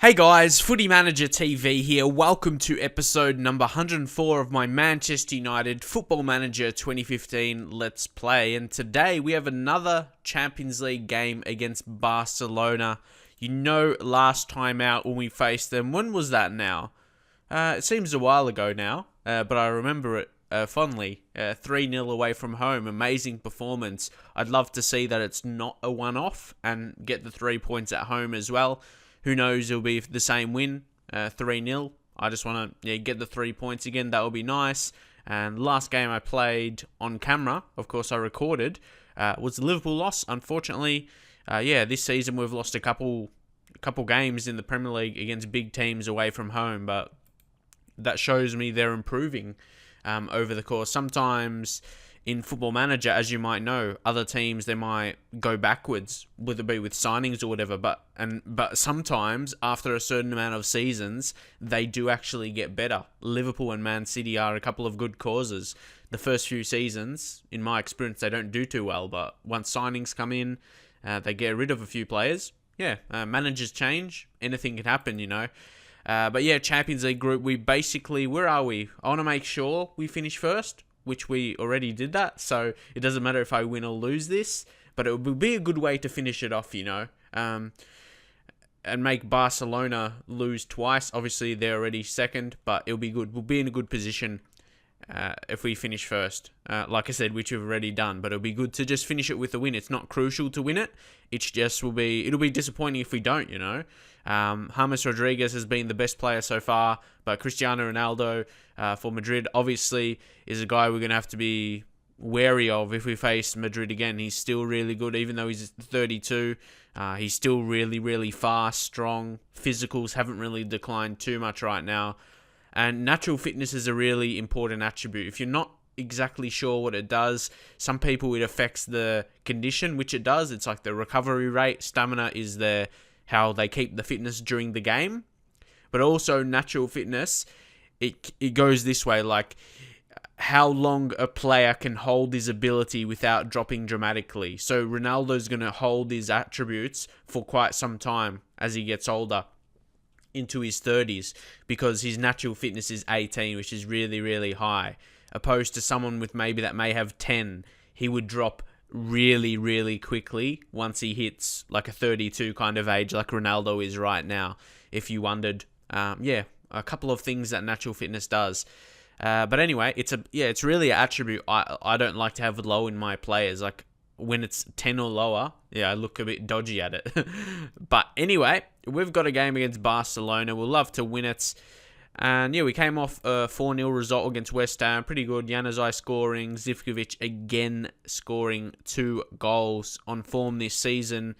Hey guys, Footy Manager TV here. Welcome to episode number 104 of my Manchester United Football Manager 2015 Let's Play. And today we have another Champions League game against Barcelona. You know, last time out when we faced them, when was that now? It seems a while ago now, but I remember it fondly. 3-0 away from home, amazing performance. I'd love to see that it's not a one-off and get the 3 points at home as well. Who knows, it'll be the same win, 3-0. I just want to get the 3 points again. That would be nice. And last game I played on camera, of course I recorded, was the Liverpool loss. Unfortunately, this season we've lost a couple games in the Premier League against big teams away from home. But that shows me they're improving over the course. Sometimes in Football Manager, as you might know, other teams, they might go backwards, whether it be with signings or whatever, but sometimes, after a certain amount of seasons, they do actually get better. Liverpool and Man City are a couple of good causes. The first few seasons, in my experience, they don't do too well, but once signings come in, they get rid of a few players. Managers change, anything can happen, you know. But yeah, Champions League group, where are we? I want to make sure we finish first, which we already did that, so it doesn't matter if I win or lose this, but it would be a good way to finish it off, you know, and make Barcelona lose twice. Obviously, they're already second, but it'll be good. We'll be in a good position if we finish first, like I said, which we've already done, but it'll be good to just finish it with a win. It's not crucial to win it. It's just it'll be disappointing if we don't, you know. James Rodriguez has been the best player so far, but Cristiano Ronaldo for Madrid obviously is a guy we're going to have to be wary of if we face Madrid again. He's still really good, even though he's 32. He's still really, really fast, strong. Physicals haven't really declined too much right now. And natural fitness is a really important attribute. If you're not exactly sure what it does, some people it affects the condition, which it does. It's like the recovery rate. Stamina is how they keep the fitness during the game. But also natural fitness, it goes this way, like how long a player can hold his ability without dropping dramatically. So Ronaldo's going to hold his attributes for quite some time as he gets older, into his 30s, because his natural fitness is 18, which is really, really high. Opposed to someone with maybe that may have 10, he would drop really, really quickly once he hits like a 32 kind of age, like Ronaldo is right now. If you wondered, a couple of things that natural fitness does. But anyway, it's really an attribute I don't like to have low in my players. Like when it's 10 or lower, I look a bit dodgy at it. But anyway, we've got a game against Barcelona. We'll love to win it. And we came off a 4-0 result against West Ham. Pretty good. Januzaj scoring. Zivkovic again scoring 2 goals, on form this season.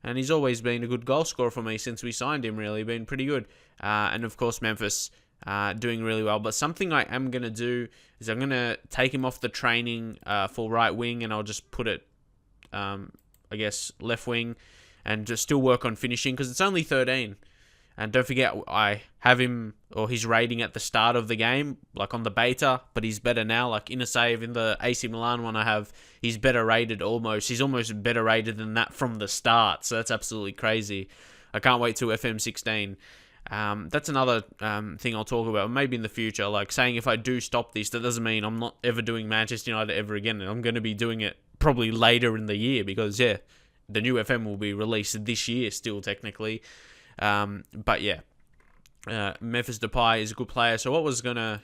And he's always been a good goal scorer for me since we signed him, really. Been pretty good. And of course, Memphis doing really well. But something I am going to do is I'm going to take him off the training for right wing, and I'll just put it, left wing, and just still work on finishing, because it's only 13. And don't forget, I have him, or his rating at the start of the game, like on the beta, but he's better now. Like in a save in the AC Milan one he's better rated almost. He's almost better rated than that from the start. So that's absolutely crazy. I can't wait till FM16. That's another thing I'll talk about, maybe in the future. Like saying if I do stop this, that doesn't mean I'm not ever doing Manchester United ever again. I'm going to be doing it probably later in the year, because the new FM will be released this year still technically. Memphis Depay is a good player. So what we're going to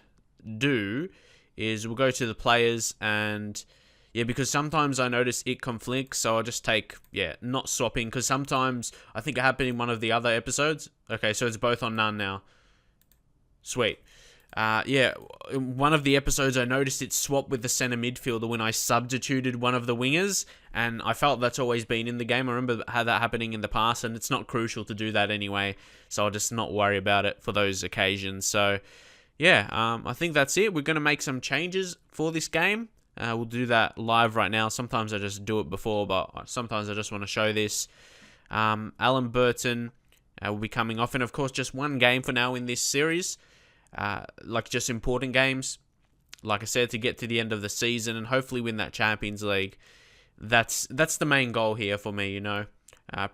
do is we'll go to the players, and because sometimes I notice it conflicts, so I'll just take, not swapping, because sometimes, I think it happened in one of the other episodes. Okay, so it's both on none now. Sweet. In one of the episodes, I noticed it swapped with the centre midfielder when I substituted one of the wingers, and I felt that's always been in the game. I remember how that happening in the past, and it's not crucial to do that anyway, so I'll just not worry about it for those occasions. So, I think that's it. We're going to make some changes for this game. We'll do that live right now. Sometimes I just do it before, but sometimes I just want to show this. Alan Burton will be coming off, and of course, just one game for now in this series. Just important games, like I said, to get to the end of the season and hopefully win that Champions League. That's the main goal here for me, you know.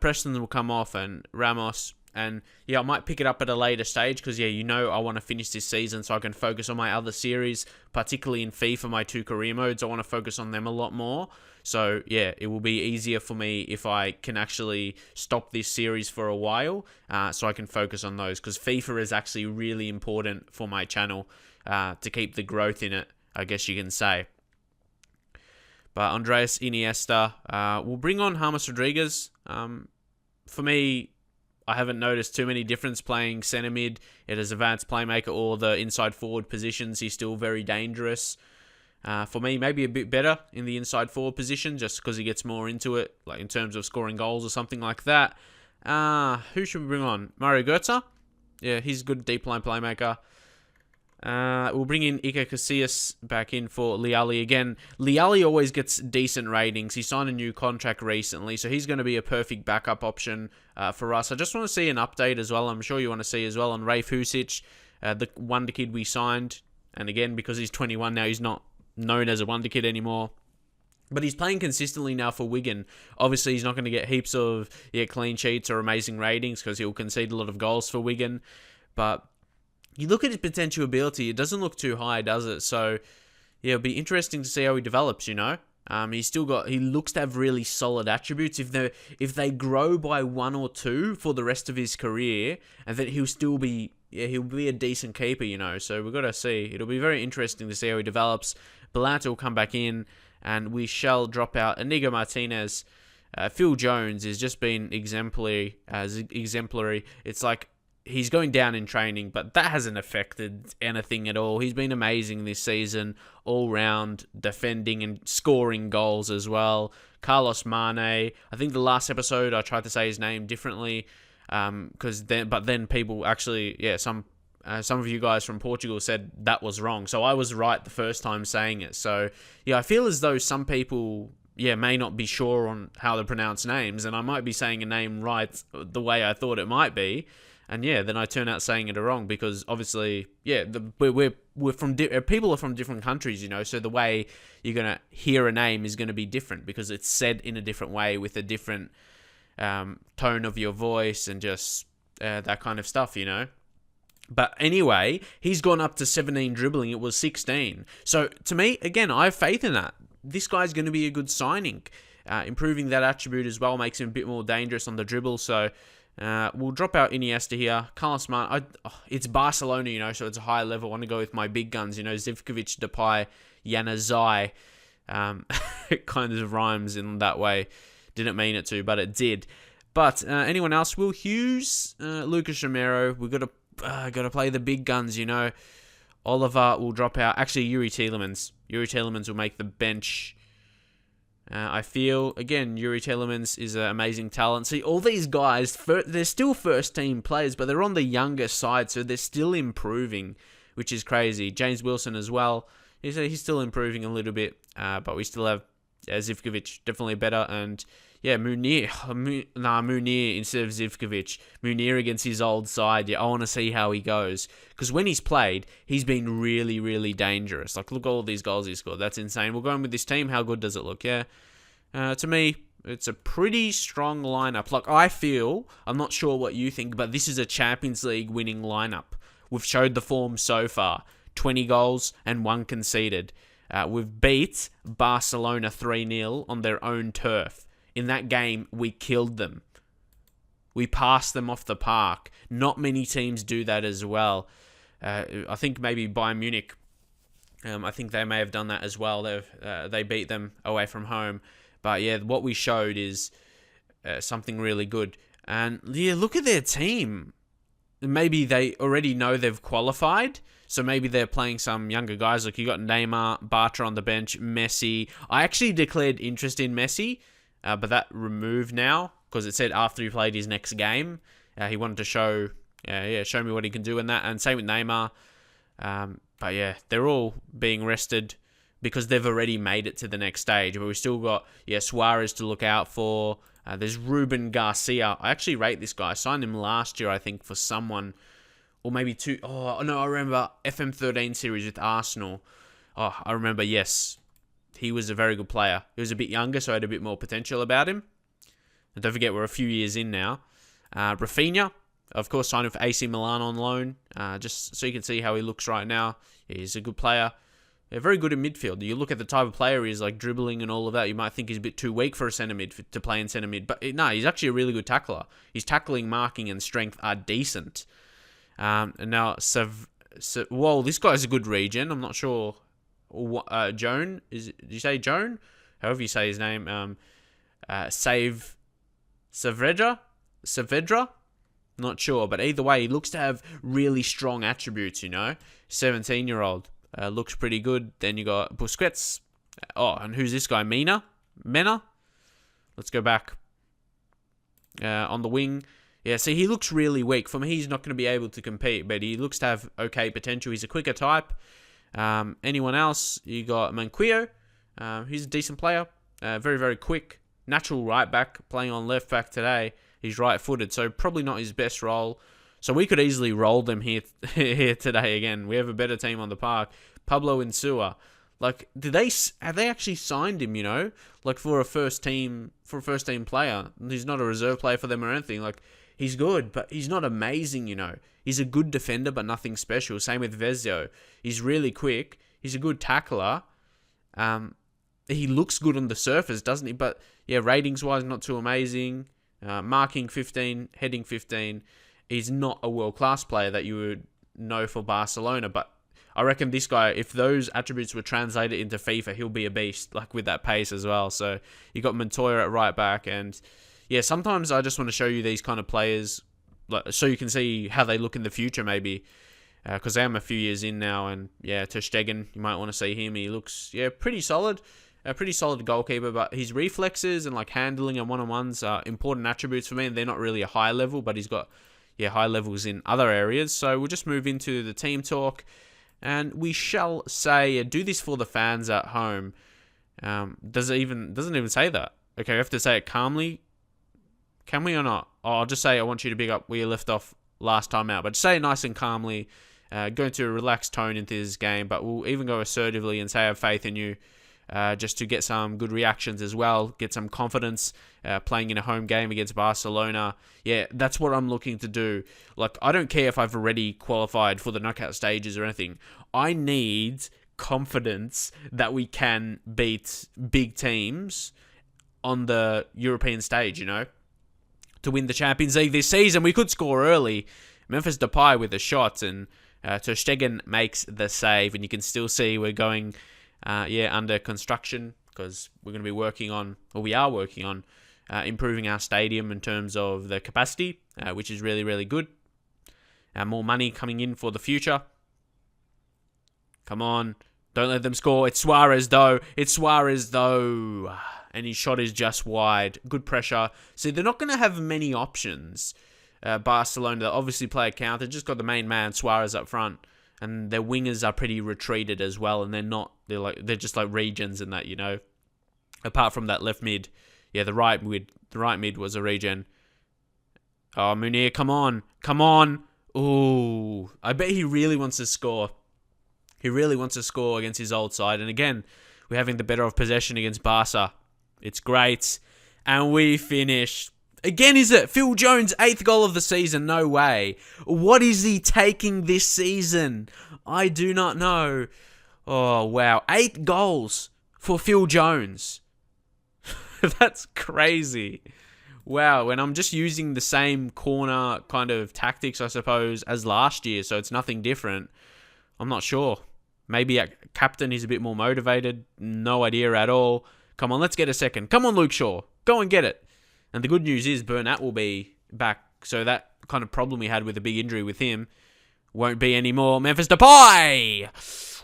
Preston will come off, and Ramos, And yeah, I might pick it up at a later stage because, yeah, I want to finish this season so I can focus on my other series, particularly in FIFA, my 2 career modes. I want to focus on them a lot more. So yeah, it will be easier for me if I can actually stop this series for a while so I can focus on those, because FIFA is actually really important for my channel to keep the growth in it, I guess you can say. But Andres Iniesta will bring on James Rodriguez. For me, I haven't noticed too many difference playing centre mid, it is advanced playmaker, or the inside forward positions. He's still very dangerous. For me, maybe a bit better in the inside forward position, just because he gets more into it, like in terms of scoring goals or something like that. Who should we bring on? Mario Götze? Yeah, he's a good deep line playmaker. We'll bring in Iker Casillas back in for Liali again. Liali always gets decent ratings. He signed a new contract recently, so he's going to be a perfect backup option for us. I just want to see an update as well. I'm sure you want to see as well on Rafe Husic, the wonder kid we signed. And again, because he's 21 now, he's not known as a wonder kid anymore. But he's playing consistently now for Wigan. Obviously, he's not going to get heaps of clean sheets or amazing ratings because he'll concede a lot of goals for Wigan. But you look at his potential ability, it doesn't look too high, does it? So, yeah, it'll be interesting to see how he develops, He looks to have really solid attributes. If they grow by 1 or 2 for the rest of his career, and then he'll be a decent keeper, So we've got to see. It'll be very interesting to see how he develops. Belanto will come back in, and we shall drop out Inigo Martinez. Phil Jones has just been exemplary. It's like he's going down in training, but that hasn't affected anything at all. He's been amazing this season, all round, defending and scoring goals as well. Carlos Mane, I think the last episode I tried to say his name differently, but then people actually, some of you guys from Portugal said that was wrong, so I was right the first time saying it. So yeah, I feel as though some people may not be sure on how to pronounce names, and I might be saying a name right the way I thought it might be. And then I turn out saying it wrong because obviously, we're from people are from different countries, So the way you're gonna hear a name is gonna be different because it's said in a different way with a different tone of your voice and just that kind of stuff, But anyway, he's gone up to 17 dribbling. It was 16. So to me, again, I have faith in that. This guy's going to be a good signing. Improving that attribute as well makes him a bit more dangerous on the dribble. So we'll drop out Iniesta here. Carlos Mane, it's Barcelona, so it's a high level. I want to go with my big guns, Zivkovic, Depay, Januzaj. It kind of rhymes in that way. Didn't mean it to, but it did. But anyone else? Will Hughes, Lucas Romero. We've got to play the big guns, Oliver will drop out. Actually, Yuri Tielemans. Yuri Tielemans will make the bench. I feel, again, Yuri Tielemans is an amazing talent. See, all these guys, they're still first-team players, but they're on the younger side, so they're still improving, which is crazy. James Wilson as well. He's still improving a little bit, but we still have Zivkovic, definitely better, and Munir instead of Zivkovic. Munir against his old side. I want to see how he goes. Because when he's played, he's been really, really dangerous. Like, look at all these goals he scored. That's insane. We're going with this team. How good does it look? To me, it's a pretty strong lineup. Like, I feel, I'm not sure what you think, but this is a Champions League winning lineup. We've showed the form so far. 20 goals and 1 conceded. We've beat Barcelona 3-0 on their own turf. In that game, we killed them. We passed them off the park. Not many teams do that as well. I think maybe Bayern Munich, I think they may have done that as well. They beat them away from home. But what we showed is something really good. And look at their team. Maybe they already know they've qualified. So maybe they're playing some younger guys. Like you got Neymar, Bartra on the bench, Messi. I actually declared interest in Messi. But that removed now because it said after he played his next game, he wanted to show me what he can do in that. And same with Neymar. But they're all being rested because they've already made it to the next stage. But we still got Suarez to look out for. There's Ruben Garcia. I actually rate this guy. I signed him last year, I think, for someone or maybe 2. Oh no, I remember FM13 series with Arsenal. Oh, I remember. Yes. He was a very good player. He was a bit younger, so I had a bit more potential about him. And don't forget, we're a few years in now. Rafinha, Of course, signed him for AC Milan on loan, just so you can see how he looks right now. He's a good player. Very good in midfield. You look at the type of player he is, like dribbling and all of that, you might think he's a bit too weak for a centre mid to play in centre mid. But no, he's actually a really good tackler. His tackling, marking, and strength are decent. And now, whoa, this guy's a good regen. I'm not sure. Joan, did you say Joan? However you say his name. Saavedra? Not sure, but either way, he looks to have really strong attributes, 17-year-old. Looks pretty good. Then you got Busquets. Oh, and who's this guy? Mena? Let's go back. On the wing. Yeah, see, he looks really weak. For me, he's not going to be able to compete, but he looks to have okay potential. He's a quicker type. Anyone else? You got Manquillo. He's a decent player. Very, very quick. Natural right back. Playing on left back today. He's right-footed, so probably not his best role. So we could easily roll them here today again. We have a better team on the park. Pablo Insua. Like, have they actually signed him, Like, for a first team player. He's not a reserve player for them or anything. Like, he's good, but he's not amazing, He's a good defender, but nothing special. Same with Vezio. He's really quick. He's a good tackler. He looks good on the surface, doesn't he? But, yeah, ratings-wise, not too amazing. Marking 15, heading 15. He's not a world-class player that you would know for Barcelona, but I reckon this guy, if those attributes were translated into FIFA, he'll be a beast, like with that pace as well. So you got Montoya at right back, and yeah, sometimes I just want to show you these kind of players, so you can see how they look in the future, maybe, because I'm a few years in now, and yeah, Ter Stegen, you might want to see him. He looks pretty solid. A pretty solid goalkeeper, but his reflexes and like handling and one-on-ones are important attributes for me, and they're not really a high level, but he's got high levels in other areas. So we'll just move into the team talk, and we shall say, do this for the fans at home. Doesn't even say that. Okay, we have to say it calmly. Can we or not? Oh, I'll just say I want you to pick up where you left off last time out, but just say it nice and calmly. Go into a relaxed tone into this game, but we'll even go assertively and say I have faith in you. Just to get some good reactions as well, get some confidence playing in a home game against Barcelona. Yeah, that's what I'm looking to do. Like, I don't care if I've already qualified for the knockout stages or anything. I need confidence that we can beat big teams on the European stage, to win the Champions League this season. We could score early. Memphis Depay with a shot, and Ter Stegen makes the save, and you can still see we're going... under construction, because we're going to be we are working on improving our stadium in terms of the capacity, which is really, really good. More money coming in for the future. Come on. Don't let them score. It's Suarez, though. And his shot is just wide. Good pressure. See, they're not going to have many options. Barcelona, they'll obviously play a counter. Just got the main man, Suarez, up front. And their wingers are pretty retreated as well, and they're just like regions in that, Apart from that left mid, yeah, the right mid was a regen. Oh, Munir, come on! Ooh, I bet he really wants to score. He really wants to score against his old side, and again, we're having the better of possession against Barca. It's great, and we finish. Again, is it? Phil Jones, 8th goal of the season. No way. What is he taking this season? I do not know. Oh, wow. 8 goals for Phil Jones. That's crazy. Wow. And I'm just using the same corner kind of tactics, I suppose, as last year. So it's nothing different. I'm not sure. Maybe a captain is a bit more motivated. No idea at all. Come on, let's get a second. Come on, Luke Shaw. Go and get it. And the good news is Bernat will be back, so that kind of problem we had with a big injury with him won't be anymore. Memphis Depay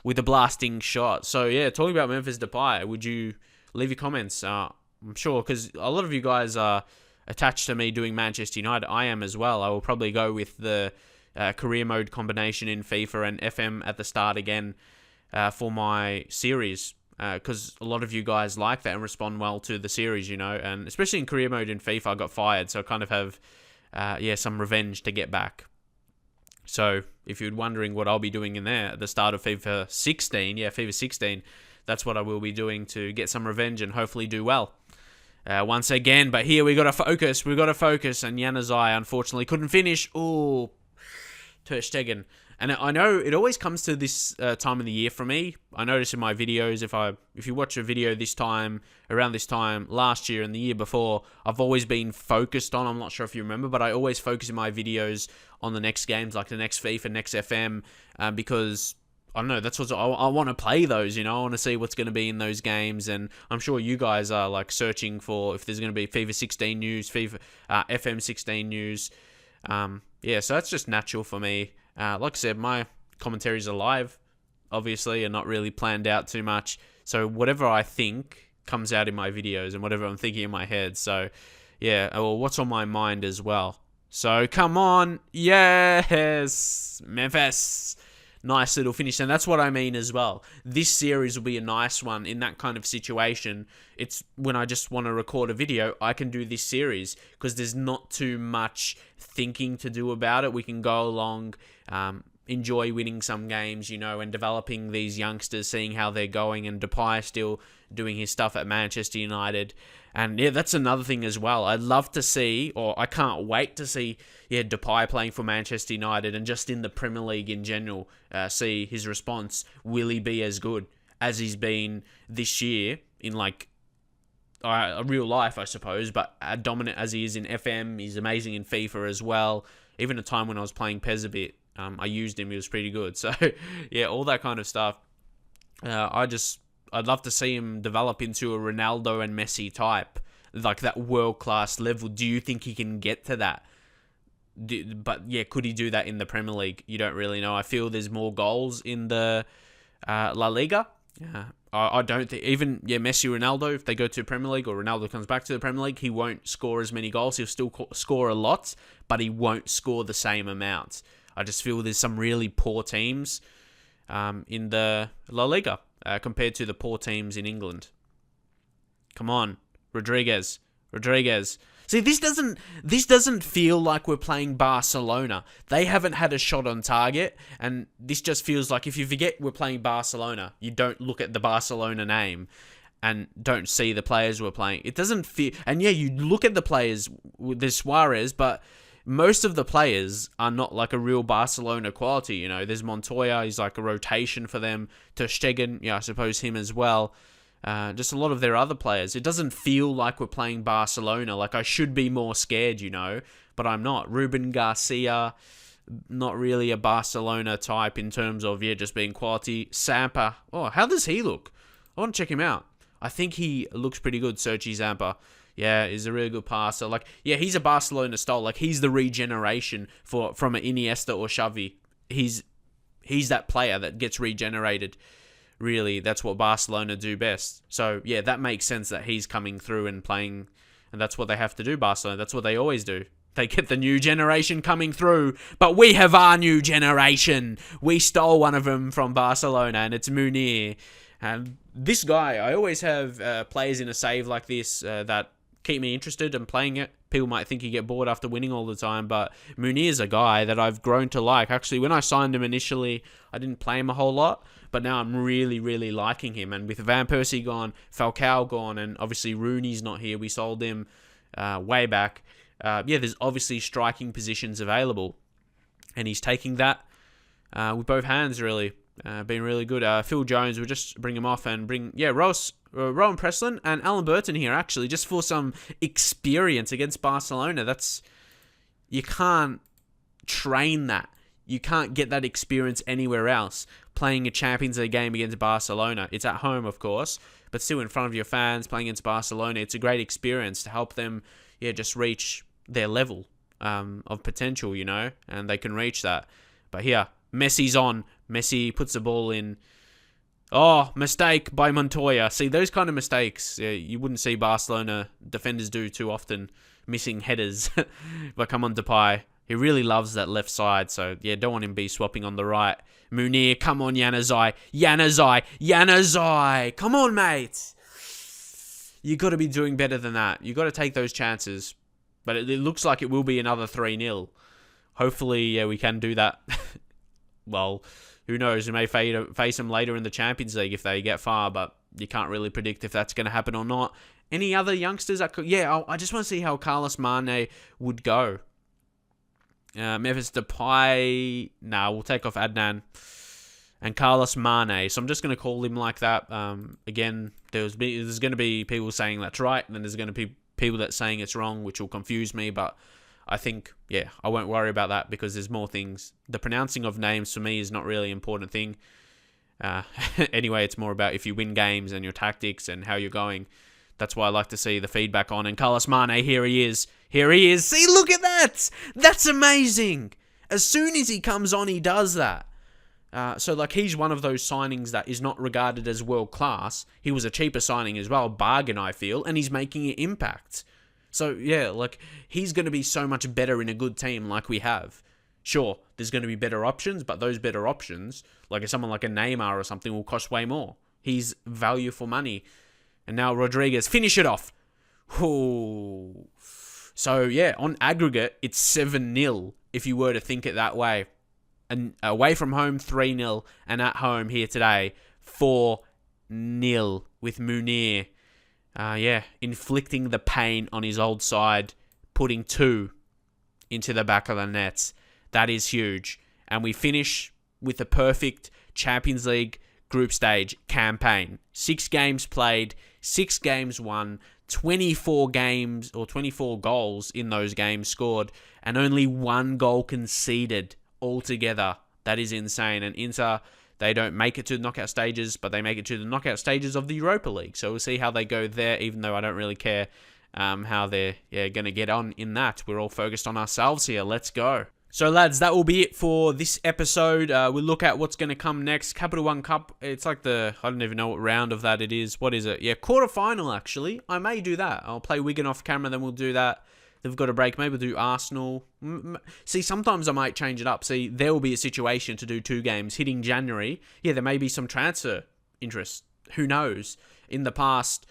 with a blasting shot. So yeah, talking about Memphis Depay, would you leave your comments? I'm sure, because a lot of you guys are attached to me doing Manchester United. I am as well. I will probably go with the career mode combination in FIFA and FM at the start again for my series. Because a lot of you guys like that and respond well to the series, and especially in career mode in FIFA, I got fired, so I kind of have, some revenge to get back. So if you're wondering what I'll be doing in there at the start of FIFA 16, FIFA 16, that's what I will be doing to get some revenge and hopefully do well. once again. But here we got to focus. We got to focus. And Januzaj unfortunately couldn't finish. Oh, Ter Stegen. And I know it always comes to this time of the year for me. I notice in my videos, if you watch a video around this time last year and the year before, I've always been focused on, I'm not sure if you remember, but I always focus in my videos on the next games, like the next FIFA, next FM, because I don't know, that's what I want to play those, I want to see what's going to be in those games, and I'm sure you guys are like searching for if there's going to be FIFA 16 news, FM 16 news. So that's just natural for me. Like I said, my commentaries are live, obviously, and not really planned out too much. So whatever I think comes out in my videos and whatever I'm thinking in my head. So, well, what's on my mind as well. So, come on. Yes. Memphis. Nice little finish. And that's what I mean as well. This series will be a nice one in that kind of situation. It's when I just want to record a video, I can do this series because there's not too much thinking to do about it. We can go along, enjoy winning some games, and developing these youngsters, seeing how they're going, and Depay still doing his stuff at Manchester United. And that's another thing as well. I'd love to see, or I can't wait to see, Depay playing for Manchester United and just in the Premier League in general, see his response. Will he be as good as he's been this year in real life, I suppose, but dominant as he is in FM? He's amazing in FIFA as well. Even a time when I was playing PES a bit, I used him. He was pretty good. So, all that kind of stuff. I'd love to see him develop into a Ronaldo and Messi type, like that world-class level. Do you think he can get to that? Could he do that in the Premier League? You don't really know. I feel there's more goals in the La Liga. I don't think even Messi, Ronaldo, if they go to the Premier League or Ronaldo comes back to the Premier League, he won't score as many goals. He'll still score a lot, but he won't score the same amount. I just feel there's some really poor teams in the La Liga compared to the poor teams in England. Come on, Rodriguez. See, this doesn't feel like we're playing Barcelona. They haven't had a shot on target, and this just feels like if you forget we're playing Barcelona, you don't look at the Barcelona name and don't see the players we're playing. It doesn't feel... And you look at the players, there's Suarez, but most of the players are not like a real Barcelona quality, There's Montoya, he's like a rotation for them. Ter Stegen, I suppose him as well. Just a lot of their other players. It doesn't feel like we're playing Barcelona. Like, I should be more scared, but I'm not. Ruben Garcia, not really a Barcelona type in terms of, just being quality. Zampa, how does he look? I want to check him out. I think he looks pretty good, Sergi Zampa. Yeah, he's a really good passer. He's a Barcelona style. Like, he's the regeneration from an Iniesta or Xavi. He's that player that gets regenerated. Really, that's what Barcelona do best. So, that makes sense that he's coming through and playing, and that's what they have to do, Barcelona. That's what they always do. They get the new generation coming through, but we have our new generation. We stole one of them from Barcelona, and it's Munir. And this guy, I always have players in a save like this that keep me interested in playing it. People might think you get bored after winning all the time, but Munir's a guy that I've grown to like. Actually, when I signed him initially, I didn't play him a whole lot, but now I'm really, really liking him. And with Van Persie gone, Falcao gone, and obviously Rooney's not here. We sold him way back. There's obviously striking positions available, and he's taking that with both hands, really. Been really good. Phil Jones, we'll just bring him off and bring... Rowan Presslin and Alan Burton here, actually, just for some experience against Barcelona. You can't train that. You can't get that experience anywhere else. Playing a Champions League game against Barcelona. It's at home, of course, but still in front of your fans, playing against Barcelona. It's a great experience to help them, just reach their level of potential, and they can reach that. But here, Messi's on. Messi puts the ball in. Oh, mistake by Montoya. See, those kind of mistakes, you wouldn't see Barcelona defenders do too often, missing headers. But come on, Depay. He really loves that left side, so don't want him to be swapping on the right. Munir, come on, Januzaj. Come on, mate. You got to be doing better than that. You got to take those chances. But it looks like it will be another 3-0. Hopefully, we can do that. Well, who knows? We may face them later in the Champions League if they get far. But, you can't really predict if that's going to happen or not. Any other youngsters that could... Yeah, I just want to see how Carlos Mane would go. Memphis Depay... Nah, we'll take off Adnan. And Carlos Mane. So I'm just going to call him like that. Again, there's going to be people saying that's right, and then there's going to be people that's saying it's wrong, which will confuse me, but I think, yeah, I won't worry about that because there's more things. The pronouncing of names for me is not really an important thing. Anyway, it's more about if you win games and your tactics and how you're going. That's why I like to see the feedback on. And Carlos Mane, here he is. Here he is. See, look at that. That's amazing. As soon as he comes on, he does that. So, like, he's one of those signings that is not regarded as world-class. He was a cheaper signing as well, bargain, I feel, and he's making an impact. So, yeah, like, he's going to be so much better in a good team like we have. Sure, there's going to be better options, but those better options, like someone like a Neymar or something, will cost way more. He's value for money. And now Rodriguez, finish it off. Ooh. So, yeah, on aggregate, it's 7-0 if you were to think it that way. And away from home, 3-0. And at home here today, 4-0 with Munir. Inflicting the pain on his old side, putting 2 into the back of the nets. That is huge. And we finish with a perfect Champions League group stage campaign. 6 games played, 6 games won, 24 games or 24 goals in those games scored, and only 1 goal conceded altogether. That is insane. And Inter, they don't make it to the knockout stages, but they make it to the knockout stages of the Europa League. So we'll see how they go there, even though I don't really care how they're going to get on in that. We're all focused on ourselves here. Let's go. So, lads, that will be it for this episode. We'll look at what's going to come next. Capital One Cup, it's like I don't even know what round of that it is. What is it? Yeah, quarterfinal, actually. I may do that. I'll play Wigan off camera, then we'll do that. They've got a break. Maybe we'll do Arsenal. See, sometimes I might change it up. See, there will be a situation to do 2 games. Hitting January, yeah, there may be some transfer interest. Who knows? In the past,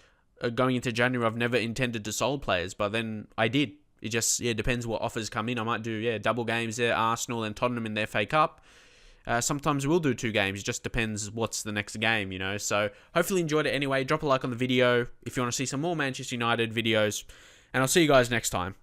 going into January, I've never intended to sold players, but then I did. It just depends what offers come in. I might do double games there, Arsenal and Tottenham in their FA Cup. Sometimes we'll do 2 games. It just depends what's the next game, you know. So hopefully you enjoyed it anyway. Drop a like on the video if you want to see some more Manchester United videos. And I'll see you guys next time.